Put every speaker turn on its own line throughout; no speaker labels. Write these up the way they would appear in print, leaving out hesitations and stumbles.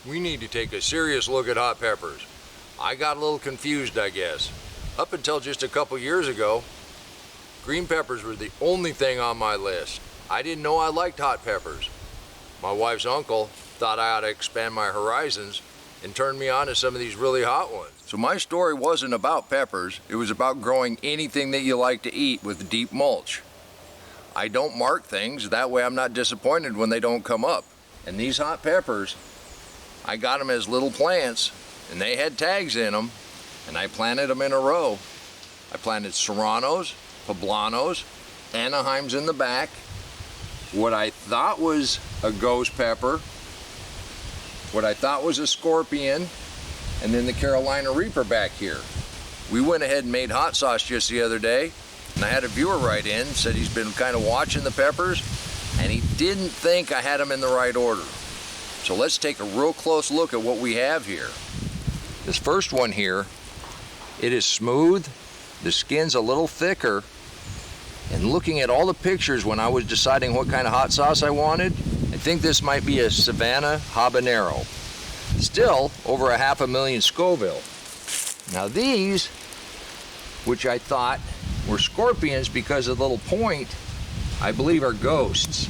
We need to take a serious look at hot peppers. I got a little confused, I guess. Up until just a couple years ago, green peppers were the only thing on my list. I didn't know I liked hot peppers. My wife's uncle thought I ought to expand my horizons and turned me on to some of these really hot ones. So my story wasn't about peppers, it was about growing anything that you like to eat with deep mulch. I don't mark things, that way I'm not disappointed when they don't come up. And these hot peppers, I got them as little plants, and they had tags in them, and I planted them in a row. I planted serranos, poblanos, Anaheims in the back, what I thought was a ghost pepper, what I thought was a scorpion, and then the Carolina Reaper back here. We went ahead and made hot sauce just the other day, and I had a viewer write in, said he's been kind of watching the peppers, and he didn't think I had them in the right order. So let's take a real close look at what we have here. This first one here, it is smooth, the skin's a little thicker, and looking at all the pictures when I was deciding what kind of hot sauce I wanted, I think this might be a Savannah Habanero. Still over 500,000 Scoville. Now these, which I thought were scorpions because of the little point, I believe are ghosts.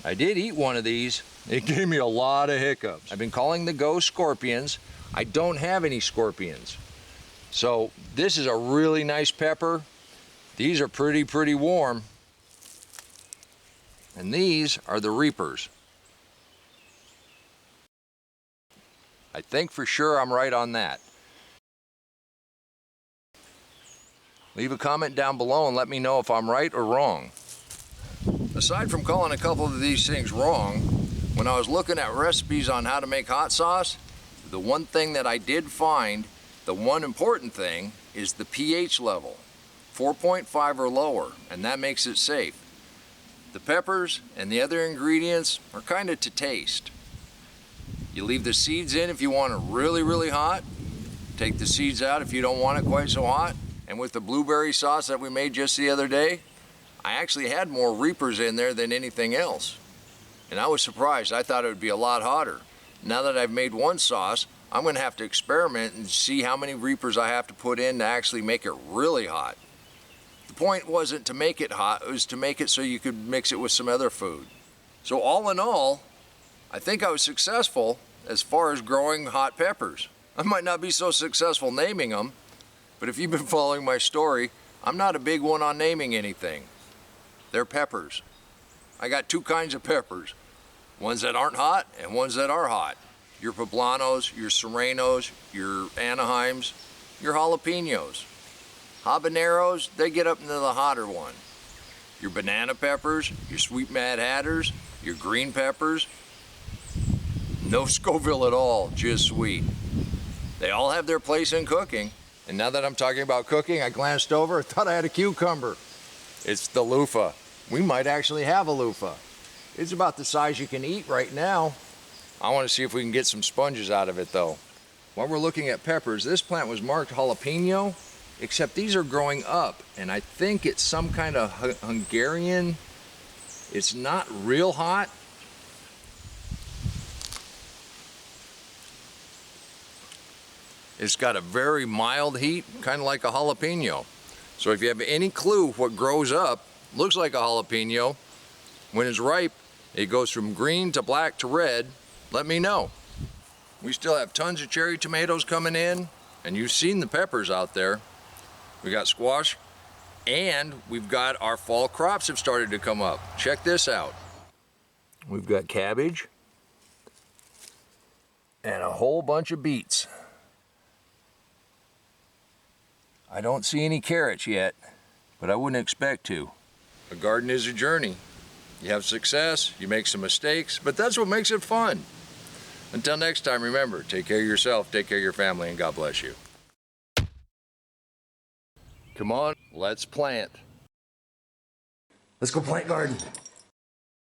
I did eat one of these. It gave me a lot of hiccups. I've been calling the ghost scorpions. I don't have any scorpions. So this is a really nice pepper. These are pretty warm. And these are the Reapers. I think for sure I'm right on that. Leave a comment down below and let me know if I'm right or wrong. Aside from calling a couple of these things wrong, when I was looking at recipes on how to make hot sauce, the one thing that I did find, the one important thing, is the pH level. 4.5 or lower, and that makes it safe. The peppers and the other ingredients are kind of to taste. You leave the seeds in if you want it really hot. Take the seeds out if you don't want it quite so hot. And with the blueberry sauce that we made just the other day, I actually had more Reapers in there than anything else. And I was surprised. I thought it would be a lot hotter. Now that I've made one sauce, I'm going to have to experiment and see how many Reapers I have to put in to actually make it really hot. The point wasn't to make it hot, it was to make it so you could mix it with some other food. So all in all, I think I was successful as far as growing hot peppers. I might not be so successful naming them, but if you've been following my story, I'm not a big one on naming anything. They're peppers. I got two kinds of peppers, ones that aren't hot and ones that are hot. Your poblanos, your serranos, your Anaheims, your jalapenos. Habaneros, they get up into the hotter one. Your banana peppers, your sweet Mad Hatters, your green peppers, no Scoville at all, just sweet. They all have their place in cooking. And now that I'm talking about cooking, I glanced over, I thought I had a cucumber. It's the loofah. We might actually have a loofah. It's about the size you can eat right now. I want to see if we can get some sponges out of it though. While we're looking at peppers, this plant was marked jalapeno, except these are growing up, and I think it's some kind of Hungarian. It's not real hot. It's got a very mild heat, kind of like a jalapeno. So if you have any clue what grows up, looks like a jalapeno, when it's ripe, it goes from green to black to red, let me know. We still have tons of cherry tomatoes coming in, and you've seen the peppers out there. We got squash, and we've got our fall crops have started to come up. Check this out. We've got cabbage and a whole bunch of beets. I don't see any carrots yet, but I wouldn't expect to. A garden is a journey. You have success, you make some mistakes, but that's what makes it fun. Until next time, remember, take care of yourself, take care of your family, and God bless you. Come on, let's plant.
Let's go plant garden.